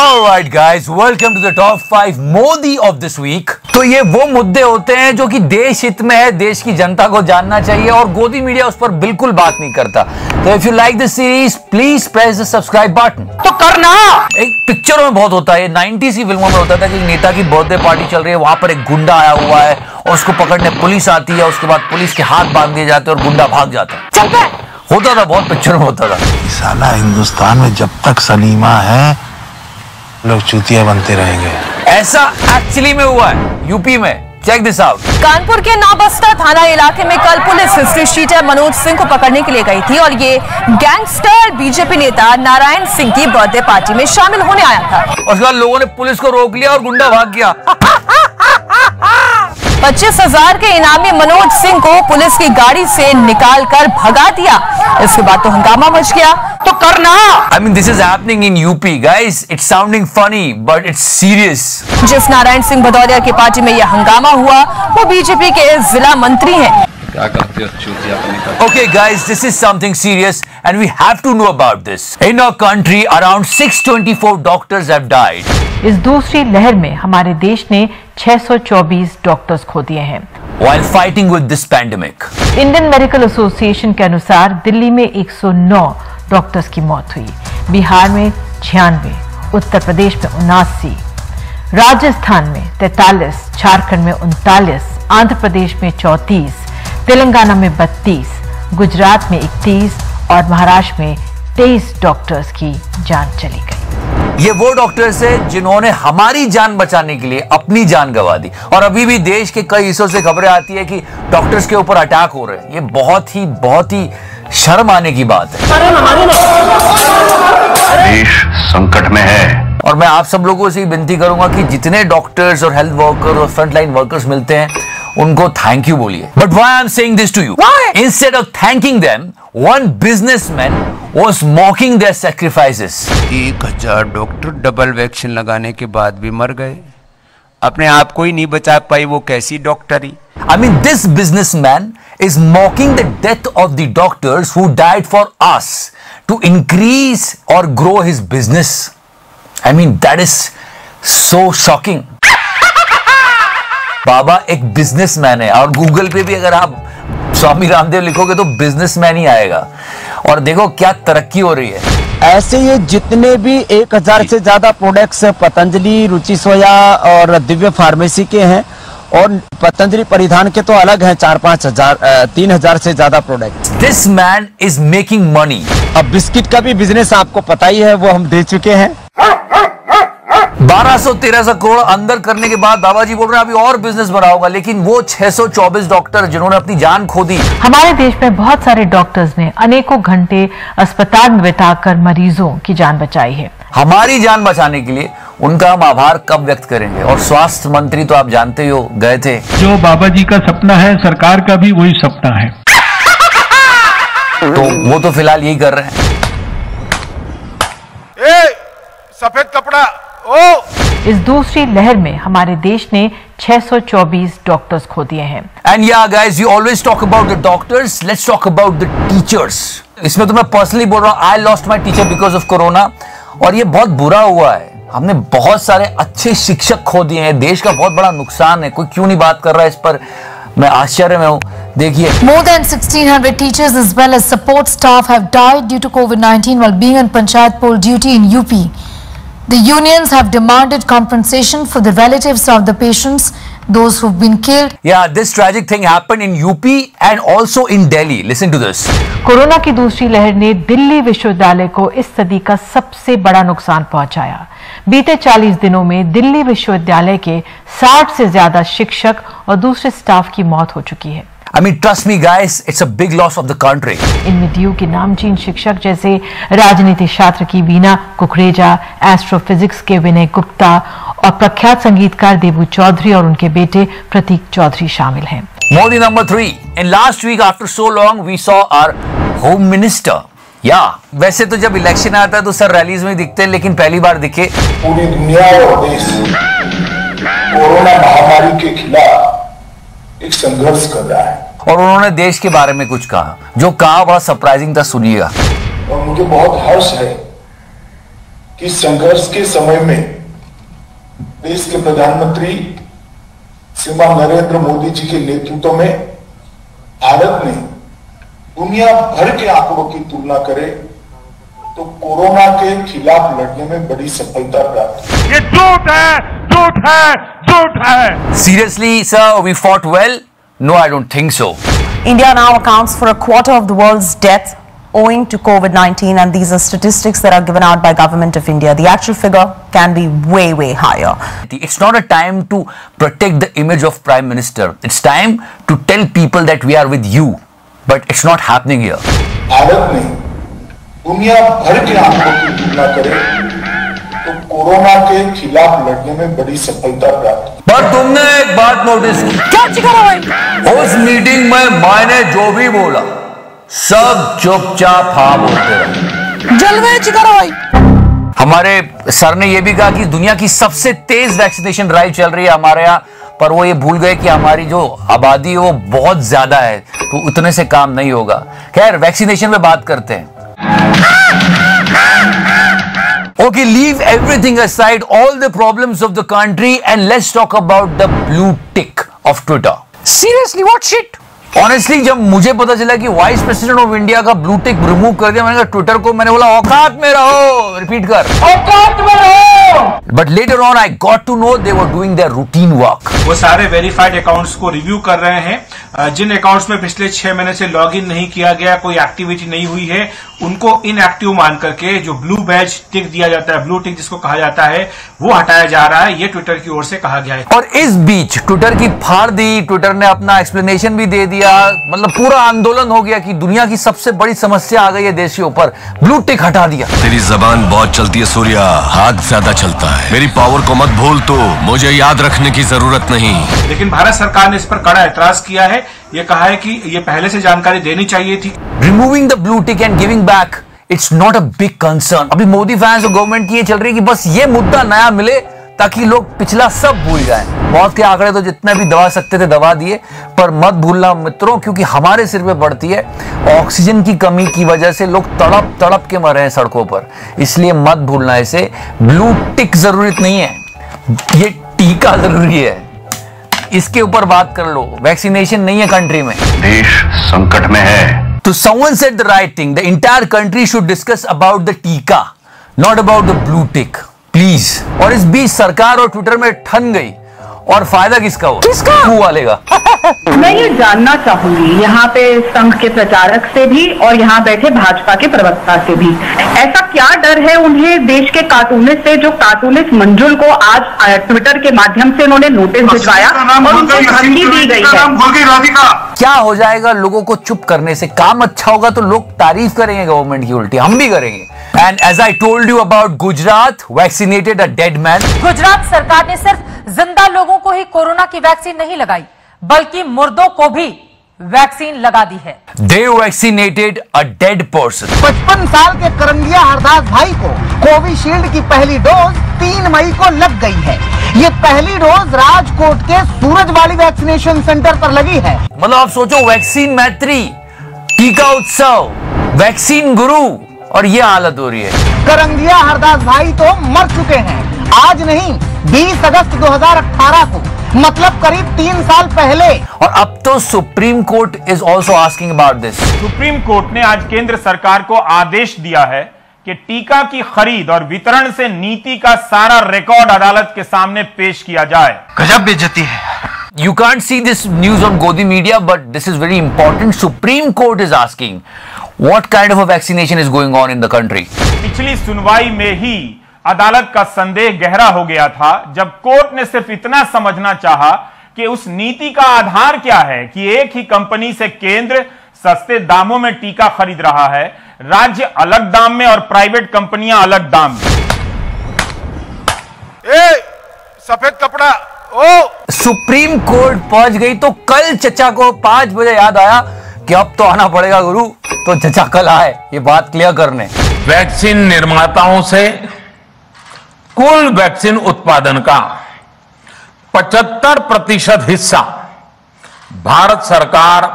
Alright guys, welcome to the top 5 Modi of this week। तो ये वो मुद्दे होते हैं जो कि देश हित में है, देश की जनता को जानना चाहिए और गोदी मीडिया उस पर बिल्कुल बात नहीं करता। तो if you like this series please press the subscribe button. तो करना एक पिक्चरों में बहुत होता है, 90s की फिल्मों में होता था कि नेता की बर्थडे पार्टी चल रही है, वहां पर एक गुंडा आया हुआ है और उसको पकड़ने पुलिस आती है, उसके बाद पुलिस के हाथ बांध दिए जाते हैं और गुंडा भाग जाता है। चल पे होता था, बहुत पिक्चर में होता था। साला हिंदुस्तान में जब तक सलीमा है लोग चूतिया बनते रहेंगे। ऐसा एक्चुअली में हुआ है यूपी में। Check this out. कानपुर के नाबस्ता थाना इलाके में कल police history sheeter Manoj Singh को पकड़ने के लिए गई थी और ये गैंगस्टर बीजेपी नेता नारायण सिंह की बर्थडे पार्टी में शामिल होने आया था। उसके बाद लोगों ने पुलिस को रोक लिया और गुंडा भाग गया। 25,000 के इनामी मनोज सिंह को पुलिस की गाड़ी से निकालकर भगा दिया। इसके बाद तो हंगामा मच गया। तो करना I mean this is happening in UP guys. It's sounding funny but it's serious. जिस नारायण सिंह भदौरिया की पार्टी में यह हंगामा हुआ वो बीजेपी के जिला मंत्री हैं। क्या कहते हो चूतिया अपने का? Okay guys, this is something serious and we have to know about this. In our country around 624 doctors have died. इस दूसरी लहर में हमारे देश ने 624 डॉक्टर्स खो दिए हैं While fighting with this pandemic. Indian medical association के अनुसार दिल्ली में 109 डॉक्टर्स की मौत हुई, बिहार में 96, उत्तर प्रदेश में 79, राजस्थान में 43, झारखंड में 39, आंध्र प्रदेश में 34, तेलंगाना में 32, गुजरात में 31 और महाराष्ट्र में 23 डॉक्टर्स की जान चली गई। ये वो डॉक्टर्स हैं जिन्होंने हमारी जान बचाने के लिए अपनी जान गंवा दी और अभी भी देश के कई हिस्सों से खबरें आती है कि डॉक्टर्स के ऊपर अटैक हो रहे हैं। ये बहुत ही शर्म आने की बात है। देश संकट में है और मैं आप सब लोगों से विनती करूंगा कि जितने डॉक्टर्स और हेल्थ वर्कर्स और फ्रंटलाइन वर्कर्स मिलते हैं उनको थैंक यू बोलिए। But why I am saying this to you? Instead of thanking them, one businessman was mocking their sacrifices. 1000 doctor double vaccine लगाने के बाद भी मर गए, अपने आप को ही नहीं बचा पाई, वो कैसी डॉक्टरी? I mean, this businessman is mocking the death of the doctors who died for us to increase or grow his business. I mean, that is so shocking. बाबा एक बिजनेसमैन है और गूगल पे भी अगर आप स्वामी रामदेव लिखोगे तो बिजनेसमैन ही आएगा। और देखो क्या तरक्की हो रही है। ऐसे ये जितने भी 1000 से ज्यादा प्रोडक्ट्स पतंजलि, रुचि सोया और दिव्य फार्मेसी के हैं और पतंजलि परिधान के तो अलग हैं 4-5 हजार 3000 से ज्यादा product. This man is making money. अब बिस्किट का भी बिजनेस आपको पता ही है, वो हम दे चुके हैं। 1200-1300 करोड़ अंदर करने के बाद बाबा जी बोल रहे हैं अभी और बिजनेस बढ़ाऊंगा, लेकिन वो 624 डॉक्टर जिन्होंने अपनी जान खो दी। हमारे देश में बहुत सारे डॉक्टर्स ने अनेकों घंटे अस्पताल में बिताकर मरीजों की जान बचाई है। हमारी जान बचाने के लिए उनका हम आभार कब व्यक्त करेंगे? और स्वास्थ्य मंत्री तो आप जानते हो गए थे। जो बाबा जी का सपना है सरकार का भी वही सपना है। तो वो तो फिलहाल यही कर रहे हैं। सफेद कपड़ा इस दूसरी लहर में हमारे देश ने 624 डॉक्टर्स खो दिए हैं। एंड या guys, you always talk about the doctors, let's talk about the teachers. इसमें तो मैं पर्सनली बोल रहा हूँ, I lost my teacher because of corona और ये बहुत बुरा हुआ है। हमने बहुत सारे अच्छे शिक्षक खो दिए हैं, देश का बहुत बड़ा नुकसान है। कोई क्यों नहीं बात कर रहा है इस पर? मैं आश्चर्य में हूँ। देखिए, more than 1600 teachers as well as support staff have died due to COVID-19 while being on Panchayat poll duty in UP. The unions have demanded compensation for the relatives of the patients, those who've been killed. Yeah, this tragic thing happened in UP and also in Delhi. Listen to this. Corona की दूसरी लहर ने दिल्ली विश्वविद्यालय को इस सदी का सबसे बड़ा नुकसान पहुंचाया। बीते 40 दिनों में दिल्ली विश्वविद्यालय के 60 से ज्यादा शिक्षक और दूसरे स्टाफ की मौत हो चुकी है। I mean, trust me guys, it's a big loss of the country. इनमें डीयू के नामचीन शिक्षक जैसे राजनीति शास्त्र की वीना कुकरेजा, एस्ट्रोफिजिक्स के विनय गुप्ता और प्रख्यात संगीतकार देबू चौधरी और उनके बेटे प्रतीक चौधरी शामिल हैं। Modi number 3. In last week, after so long, we saw our home minister. वैसे तो जब इलेक्शन आता है तो सर रैलीज में दिखते हैं, लेकिन पहली बार दिखे। पूरी दुनिया और देश कोरोना महामारी के खिलाफ एक संघर्ष कर रहा है और उन्होंने देश के बारे में कुछ कहा, जो कहा बड़ा सरप्राइजिंग था, सुनिएगा। और मुझे बहुत हर्ष है कि संघर्ष के समय में देश के प्रधानमंत्री श्रीमान नरेंद्र मोदी जी के नेतृत्व में भारत ने दुनिया भर के आंकड़ों की तुलना करे तो कोरोना के खिलाफ लड़ने में बड़ी सफलता प्राप्त हुई। ये झूठ है, झूठ है, झूठ है। Seriously, sir, we fought well? No, I don't think so. India now accounts for a quarter of the world's death owing to COVID-19, and these are statistics that are given out by Government of India. The actual figure can be way, way higher. It's not a time to protect the image of Prime Minister. It's time to tell people that we are with you. But it's not happening here. Bharat ने दुनिया भर के आंकड़ों की तुलना करे तो corona के खिलाफ लड़ने में बड़ी सफलता प्राप्त हुई। पर तुमने एक बात नोटिस की क्या चिका रहा है? उस मीटिंग में मैंने जो भी बोला सब चुपचाप हाँ बोलते रहे। जलवे चिका रहा है। हमारे सर ने यह भी कहा कि दुनिया की सबसे तेज वैक्सीनेशन ड्राइव चल रही है हमारे यहाँ, पर वो ये भूल गए कि हमारी जो आबादी है वो बहुत ज्यादा है, तो उतने से काम नहीं होगा। खैर, वैक्सीनेशन पे बात करते हैं। Okay, leave everything aside, all the problems of the country, and let's talk about the blue tick of Twitter. Seriously, what shit? Honestly, जब मुझे पता चला कि वाइस प्रेसिडेंट ऑफ इंडिया का ब्लू टिक रिमूव कर दिया, मैंने कहा ट्विटर को, मैंने बोला औकात में रहो, रिपीट कर, औकात में रहो। But later on, I got to know they were doing their routine work. वो सारे वेरीफाइड अकाउंट्स को रिव्यू कर रहे हैं। जिन अकाउंट्स में पिछले 6 महीने से लॉगिन नहीं किया गया, कोई एक्टिविटी नहीं हुई है, उनको इनएक्टिव मान करके जो ब्लू बैज टिक दिया जाता है, ब्लू टिक जिसको कहा जाता है, वो हटाया जा रहा है। ये ट्विटर की ओर से कहा गया है। और इस बीच ट्विटर की फाड़ दी, ट्विटर ने अपना एक्सप्लेनेशन भी दे दिया, मतलब पूरा आंदोलन हो गया कि दुनिया की सबसे बड़ी समस्या आ गई है देश के ऊपर, ब्लू टिक हटा दिया। तेरी जबान बहुत चलती है सूर्या, हाथ ज्यादा चलता है। मेरी पावर को मत भूल, तो मुझे याद रखने की जरूरत नहीं। लेकिन भारत सरकार ने इस पर कड़ा एतराज किया है। ये कहा है कि ये पहले से जानकारी देनी चाहिए थी। Removing the blue tick and giving back, it's not a big concern. अभी मोदी फैंस और गवर्नमेंट की ये चल रही है कि बस ये मुद्दा नया मिले ताकि लोग पिछला सब भूल जाएं। मौत के आंकड़े तो जितने भी दबा सकते थे दबा दिए, पर मत भूलना मित्रों, क्योंकि हमारे सिर पे पड़ती है। ऑक्सीजन की कमी की वजह से लोग तड़प तड़प के मर रहे हैं सड़कों पर, इसलिए मत भूलना इसे। ब्लू टिक जरूरत नहीं है, ये टीका जरूरी है। इसके ऊपर बात कर लो। वैक्सीनेशन नहीं है कंट्री में, देश संकट में है। तो someone said the right thing. The entire country should discuss about the टीका, not about the blue tick. Please. और इस बीच सरकार और ट्विटर में ठन गई, और फायदा किसका हुआ? किसका? मुंह वाले का। मैं ये जानना चाहूंगी यहाँ पे संघ के प्रचारक से भी और यहाँ बैठे भाजपा के प्रवक्ता से भी, ऐसा क्या डर है उन्हें देश के कार्टूनिस्ट से, जो कार्टूनिस्ट मंजुल को आज ट्विटर के माध्यम से उन्होंने नोटिस भिजवाया और उनको धमकी दी गई है। क्या हो जाएगा लोगों को चुप करने से? काम अच्छा होगा तो लोग तारीफ करेंगे गवर्नमेंट की, उल्टी हम भी करेंगे। And as I told you about Gujarat vaccinated a dead man. Gujarat सरकार ने सिर्फ जिंदा लोगों को ही कोरोना की वैक्सीन नहीं लगाई, बल्कि मुर्दों को भी वैक्सीन लगा दी है। They vaccinated a dead person. 55 साल के करंगिया हरदास भाई को कोविशील्ड की पहली डोज 3 मई को लग गई है। ये पहली डोज राजकोट के सूरजवाड़ी वैक्सीनेशन सेंटर पर लगी है। मतलब आप सोचो, वैक्सीन मैत्री, टीका उत्सव, वैक्सीन गुरु, और ये हालत हो रही है। करंगिया हरदास भाई तो मर चुके हैं, आज नहीं 20 अगस्त 2018 को, मतलब करीब 3 साल पहले। और अब तो supreme court is also asking about this. Supreme court ने आज केंद्र सरकार को आदेश दिया है कि टीका की खरीद और वितरण से नीति का सारा रिकॉर्ड अदालत के सामने पेश किया जाए। गजब बेइज्जती है। You can't see this news on Godi media, but this is very important. Supreme Court is asking what kind of a vaccination is going on in the country. पिछली सुनवाई में ही अदालत का संदेह गहरा हो गया था, जब कोर्ट ने सिर्फ इतना समझना चाहा कि उस नीति का आधार क्या है कि एक ही कंपनी से केंद्र सस्ते दामों में टीका खरीद रहा है, राज्य अलग दाम में और प्राइवेट कंपनियां अलग दाम में। सफेद कपड़ा सुप्रीम कोर्ट पहुंच गई तो कल चचा को 5 बजे याद आया कि अब तो आना पड़ेगा गुरु, तो चचा कल आए ये बात क्लियर करने। वैक्सीन निर्माताओं से कुल वैक्सीन उत्पादन का 75% हिस्सा भारत सरकार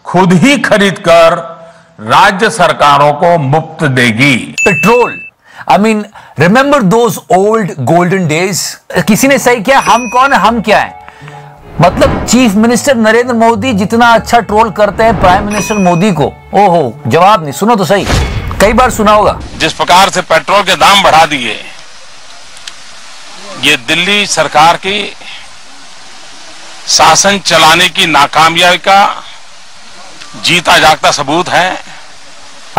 खुद ही खरीद कर राज्य सरकारों को मुफ्त देगी। Petrol I mean remember those old golden days. किसी ने सही किया, हम कौन है, हम क्या है। मतलब चीफ मिनिस्टर नरेंद्र मोदी जितना अच्छा ट्रोल करते हैं प्राइम मिनिस्टर मोदी को, ओहो जवाब नहीं। सुनो तो सही, कई बार सुना होगा। जिस प्रकार से पेट्रोल के दाम बढ़ा दिए, ये दिल्ली सरकार की शासन चलाने की नाकामयाबी का जीता जागता सबूत है।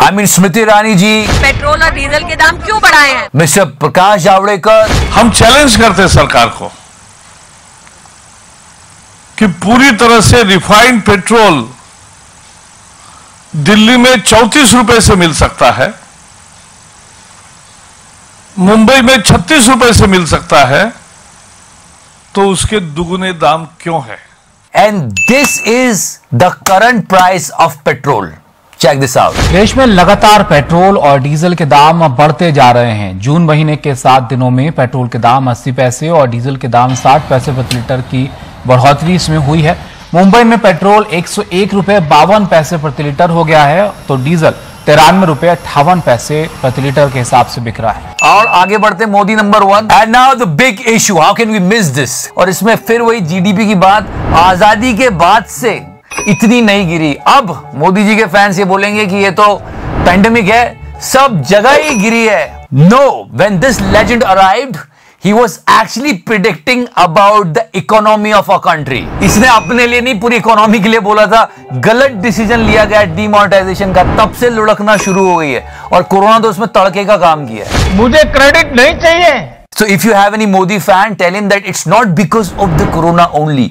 I mean Smriti Irani ji, petrol और डीजल के दाम क्यों बढ़ाए हैं? मिस्टर प्रकाश जावड़ेकर, हम चैलेंज करते हैं सरकार को कि पूरी तरह से रिफाइंड पेट्रोल दिल्ली में 34 रुपए से मिल सकता है, मुंबई में 36 रुपए से मिल सकता है, तो उसके दुगुने दाम क्यों है? And this is the current price of petrol. Check this out. देश में लगातार पेट्रोल और डीजल के दाम बढ़ते जा रहे हैं। जून महीने के 7 दिनों में पेट्रोल के दाम 80 पैसे और डीजल के दाम 60 पैसे प्रति लीटर की बढ़ोतरी इसमें हुई है। मुंबई में पेट्रोल 101 रुपए 52 पैसे प्रति लीटर हो गया है, तो डीजल 93 रुपए 58 पैसे प्रति लीटर के हिसाब से बिक रहा है। और आगे बढ़ते Modi number 1। And now the big issue, how can we miss this. और इसमें फिर वही जीडीपी की बात, आजादी के बाद से इतनी नहीं गिरी। अब मोदी जी के फैंस ये बोलेंगे कि ये तो पैंडेमिक है, सब जगह ही गिरी है। No, when this legend arrived he was actually predicting about the economy of our country। इसने अपने लिए नहीं पूरी इकोनॉमी के लिए बोला था। गलत डिसीजन लिया गया डिमोनेटाइजेशन का, तब से लुढ़कना शुरू हो गई है और कोरोना तो उसमें तड़के का काम किया है। मुझे क्रेडिट नहीं चाहिए। So if you have any Modi fan, tell him that it's not because of the corona only,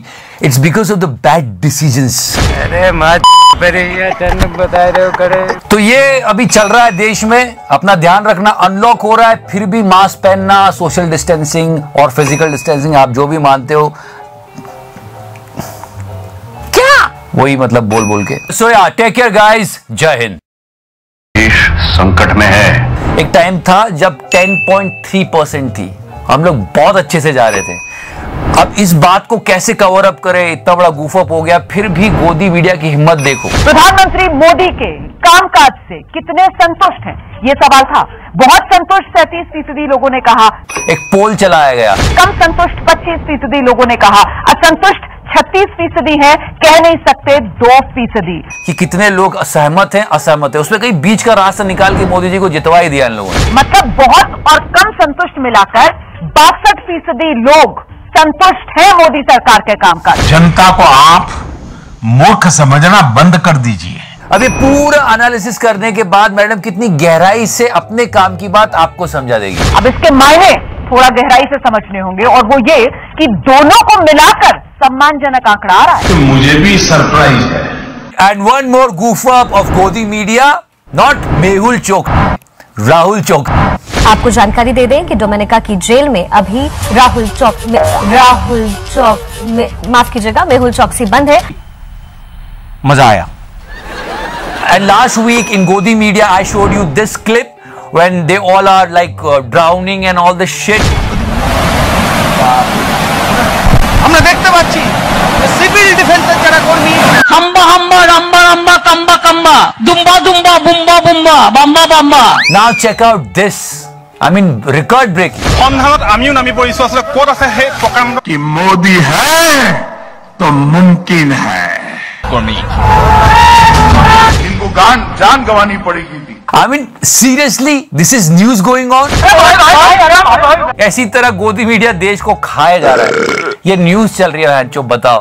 it's because of the bad decisions। अरे मत बता रहे हो करे। तो ये अभी चल रहा है देश में, अपना ध्यान रखना। अनलॉक हो रहा है, फिर भी मास्क पहनना, सोशल डिस्टेंसिंग और फिजिकल डिस्टेंसिंग आप जो भी मानते हो, क्या वही मतलब बोल बोल के। सो या टेक केयर गाइस, जय हिंद। देश संकट में है। एक टाइम था जब 10.3% थी, हम लोग बहुत अच्छे से जा रहे थे। अब इस बात को कैसे कवर अप करें, इतना बड़ा गूफ अप हो गया। फिर भी गोदी मीडिया की हिम्मत देखो। प्रधानमंत्री मोदी के कामकाज से कितने संतुष्ट हैं, ये सवाल था। बहुत संतुष्ट 37% लोगों ने कहा। एक पोल चलाया गया। कम संतुष्ट 25% लोगों ने कहा। असंतुष्ट 36% है, कह नहीं सकते 2%। कि कितने लोग असहमत हैं, असहमत है, उसमें कहीं बीच का रास्ता निकाल के मोदी जी को जितवा ही दिया इन लोगों ने। मतलब बहुत और कम संतुष्ट मिलाकर 62% लोग संतुष्ट है मोदी सरकार के कामकाज। जनता को आप मूर्ख समझना बंद कर दीजिए। अभी पूरा एनालिसिस करने के बाद मैडम कितनी गहराई से अपने काम की बात आपको समझा देगी। अब इसके मायने थोड़ा गहराई से समझने होंगे, और वो ये कि दोनों को मिलाकर सम्मानजनक आंकड़ा आ रहा है। तो मुझे भी सरप्राइज है। And one more goof up of गोदी मीडिया, नॉट मेहुल चोकसी, राहुल चोकसी। आपको जानकारी दे दें कि डोमिनिका की जेल में अभी माफ कीजिएगा, मेहुल चोकसी बंद है। मजा आया। And last week in Godi media, I showed you this clip when they all are like drowning and all this shit. আমরা দেখতে পাচ্ছি সিভিল ডিফেন্সের যারা কর্মী হাম্বা হাম্বা রাম্বা রাম্বা কাম্বা কাম্বা দুম্বা দুম্বা Bumba Bumba বাম্বা বাম্বা। Now check out this. I mean record breaking. সন্ধানত আমিও নামি পৰিছো আসলে ক'ত আছে সেই প্ৰকাণ্ড कि मोदी है तो मुमकिन है। इनको जान गंवानी पड़ेगी थी। I mean seriously, this is news going on. ऐसी तरह गोदी मीडिया देश को खाया जा रहा है, ये न्यूज चल रही है। जो बताओ